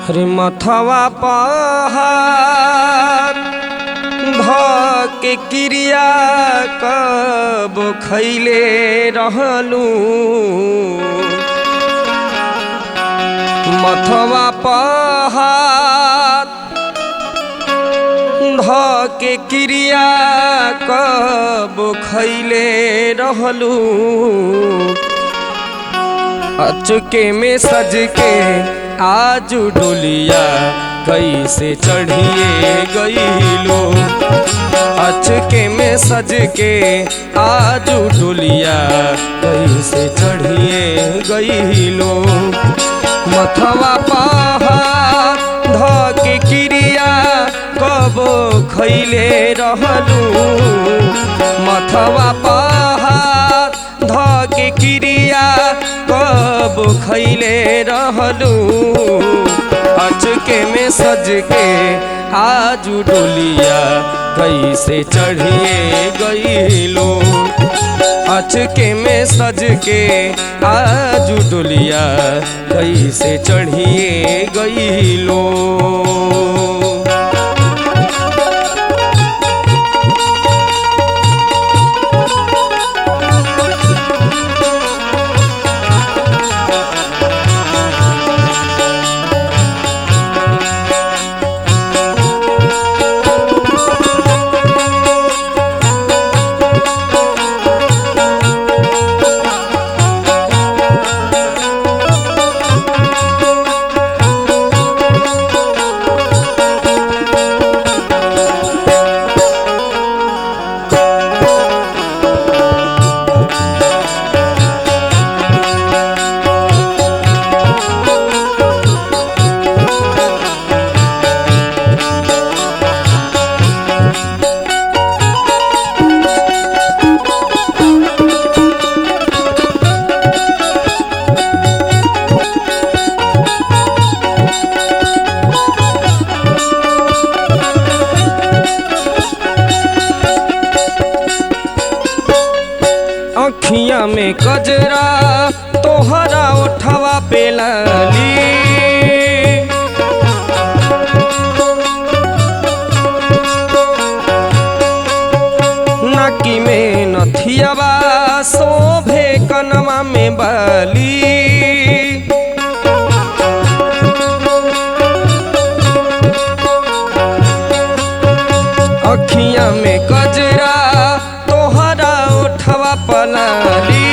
हरे मथवा पहाड़ धके क्रिया कब खैले रहलू। मथवा पहाड़ धके क्रिया कब खैले रहलू। अचके में सज के आज डोलिया कैसे चढ़िए गईलो। अचके में सज के आज डोलिया कैसे चढ़िए गईलो। मथवा पहाड़ धके क्रिया कब खैले रहलू। मथवा पहाड़ धके क्रिया कब खैले रहलू। अचके में सज के आज डोलिया कैसे चढ़िए गईलो। अचके में सज के आज डोलिया कैसे चढ़िए गईलो। अखिया में कजरा तोहरा उठवा पे लाली। नाकी में नथियावा शोभे कनवा में बाली। अखिया में कजरा तोहरा उठवा पलाली।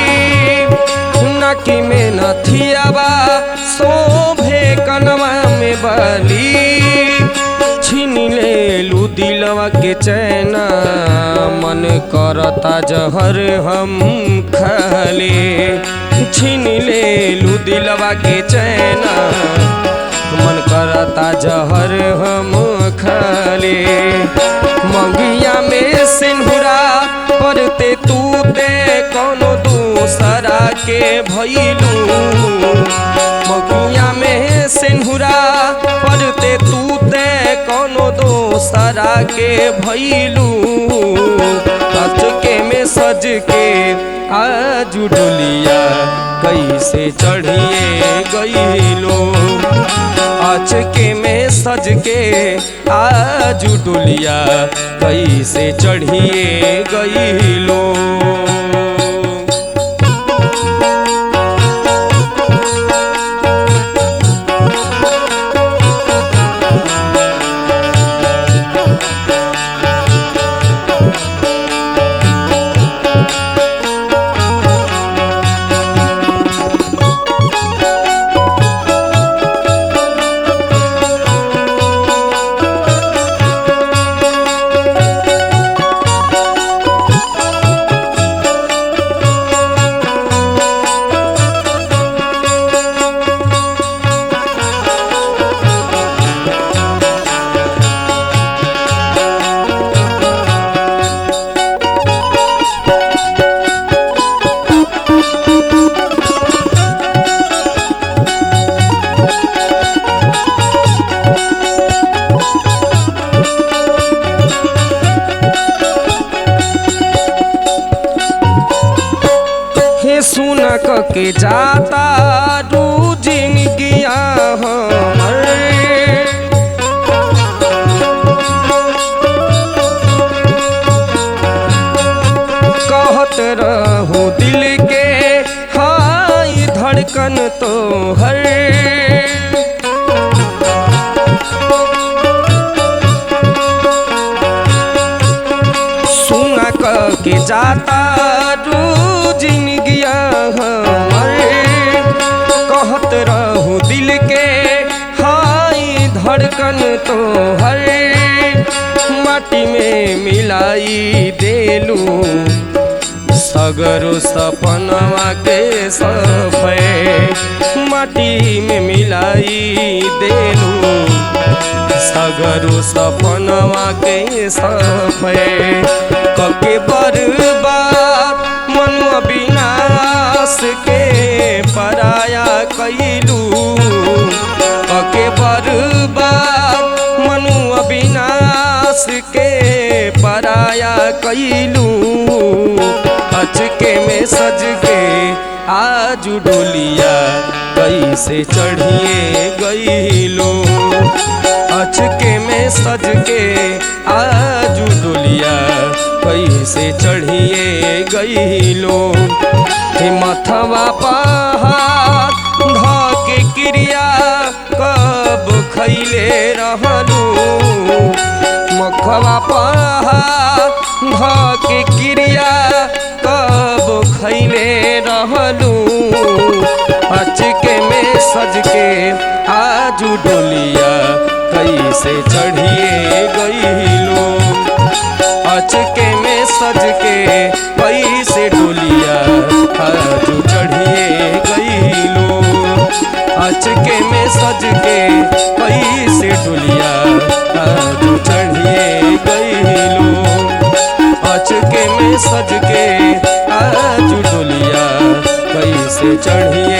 नाकी में नथियावा शोभे कनवा में बाली। छीन लेलू दिलवा के चैना मन करता जहर हम खाले। छीन लेलू दिलवा के चैना मन करता जहर हम खाले। मंगिया में सिंदूरा परते तू दे कोनो दूसरा के भइलू। मंगिया में सिंदूरा परते तू दे कोनो दूसरा के भइलू। अचके में सज के आज डोलिया कैसे चढ़िए गईलो। अचके में सज के आज डोलिया कैसे चढ़िए गईलो। के जाता रू जिंदगिया हमर धड़कन तो हर सुना के जाता रोजिन गया हमारे कहत रहू दिल के हाय धड़कन तो हर माटी में मिलाई देलू सगरो सपनवा के सफे माटी में मिलाई देलू सगरो सपनवा के सफे कके बर्बाद मन विनाश के पराया कैलू कके बर्बाद मन विनाश के पराया कैलू अचके में सज के आज डोलिया कैसे चढ़िए गईलो अचके में सज के आज डोलिया कैसे चढ़िए गईलो मथवा पहाड़ धके क्रिया कब खैले रहलू मखवा पहाड़ धके क्रिया कब खैले रहलू अचके में सज के आज डोलिया कैसे चढ़िए गईलो अचके में सज के कैसे डोलिया आज चढ़िए गईलो अचके में सज के कैसे डोलिया आज चढ़िए गईलो अचके में सज के आज डोलिया कैसे चढ़िए